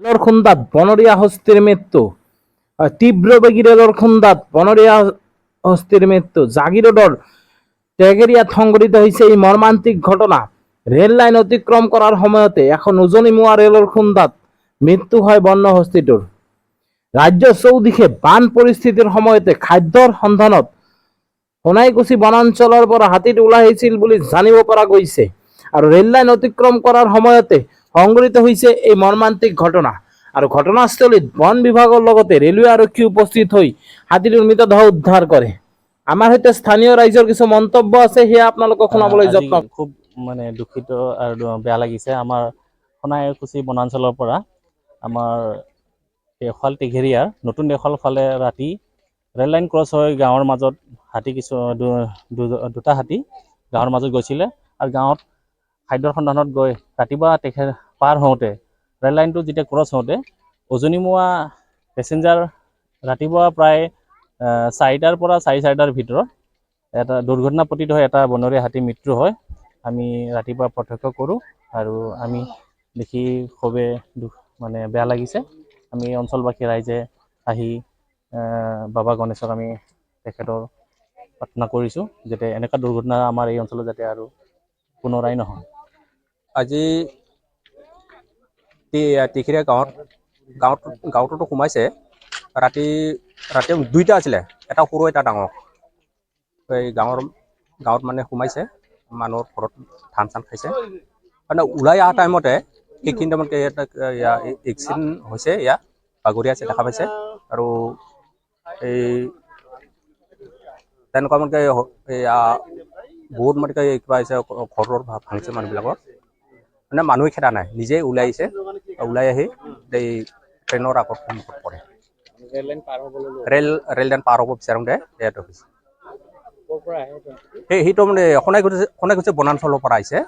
রেলর খুন্দাত বনরিয়া হস্তির মৃত্যু। তীব্র বেগী রেলর খুন্দাত বনরিয়া হস্তির মৃত্যু। জাগি রোডর টেগেরিয়াত সংঘটিত হয়েছে এই মর্মান্তিক ঘটনা। রেল লাইন অতিক্রম করার সময়তে এখন উজনি মোয়া রেলর খুন্দাত মৃত্যু হয় বন্য হস্তিটোৰ। ৰাজ্য চৌদিশে বান পৰিস্থিতিৰ সময়তে খাদ্যৰ সন্ধানত সোণাইকুছি বনাঞ্চলৰ পৰা হাতীটো ওলাই আহিছিল বুলি জানিব পৰা গৈছে। আৰু ৰেল লাইন অতিক্ৰম কৰাৰ সময়তে সংঘটিত হৈছে এই মৰ্মান্তিক ঘটনা। আৰু ঘটনাস্থলীত বন বিভাগৰ লগতে ৰেলৱে আৰক্ষী উপস্থিত হৈ হাতীটোৰ মৃতদেহ উদ্ধাৰ কৰে। আমাৰ সৈতে স্থানীয় ৰাইজৰ কিছু মন্তব্য আছে, সেয়া আপোনালোকক শুনাবলৈ আজি যত্ন। খুব দুখিত আৰু বেয়া লাগিছে। আমাৰ সোণাইকুছি বনাঞ্চলৰ পৰা আমাৰ দেশাল টেঘেৰিয়াৰ নতুন দেশাল ফালে ৰাতি ৰেল লাইন ক্ৰছ হৈ গাঁৱৰ মাজত হাতী দুটা হাতী গাঁৱৰ মাজত গৈছিলে। আৰু গাঁৱত খাদ্যৰ সন্ধানত গৈ ৰাতিপুৱা তেখেত পাৰ হওঁতে ৰেল লাইনটো যেতিয়া ক্ৰছ হওঁতে উজনি মোৱা পেছেঞ্জাৰ ৰাতিপুৱা প্ৰায় 4টাৰ পৰা 4:30টাৰ ভিতৰত এটা দুৰ্ঘটনা পতিত হয় এটা বনৰীয়া হাতীৰ মৃত্যু হয়। আমি ৰাতিপুৱা প্ৰত্যক্ষ কৰোঁ আৰু আমি দেখি খুবেই বেয়া লাগিছে। আমি অঞ্চলবাসী ৰাইজে আহি বাবা গণেশক আমি তেখেতৰ প্ৰাৰ্থনা কৰিছোঁ যাতে এনেকুৱা দুৰ্ঘটনা আমাৰ এই অঞ্চলত যাতে আৰু পুনৰাই নহয়। আজি টেঘেৰিয়া গাঁৱততো সোমাইছে। ৰাতি 2টা আছিলে, এটা সৰু এটা ডাঙৰ। এই গাঁৱত সোমাইছে, মানুহৰ ঘৰত ধান চান খাইছে। মানে ওলাই অহা টাইমতে সেইখিনি টাইমত এক্সিডেণ্ট হৈছে, ইয়াত বাগৰি আছে দেখা পাইছে। আৰু এই তেনেকুৱা বহুত কিবা হৈছে, ঘৰৰ ভাঙিছে মানুহবিলাকৰ। মানুহে খেদা নাই, নিজেই ওলাই আহিছে। ওলাই আহি এই ট্ৰেইনৰ আগত পৰে। ৰেল লাইন পাৰ হ'ব বিচাৰোঁতে ইয়াতে হৈছে। সেইটো সোণাইকুছি বনাঞ্চলৰ পৰা আহিছে।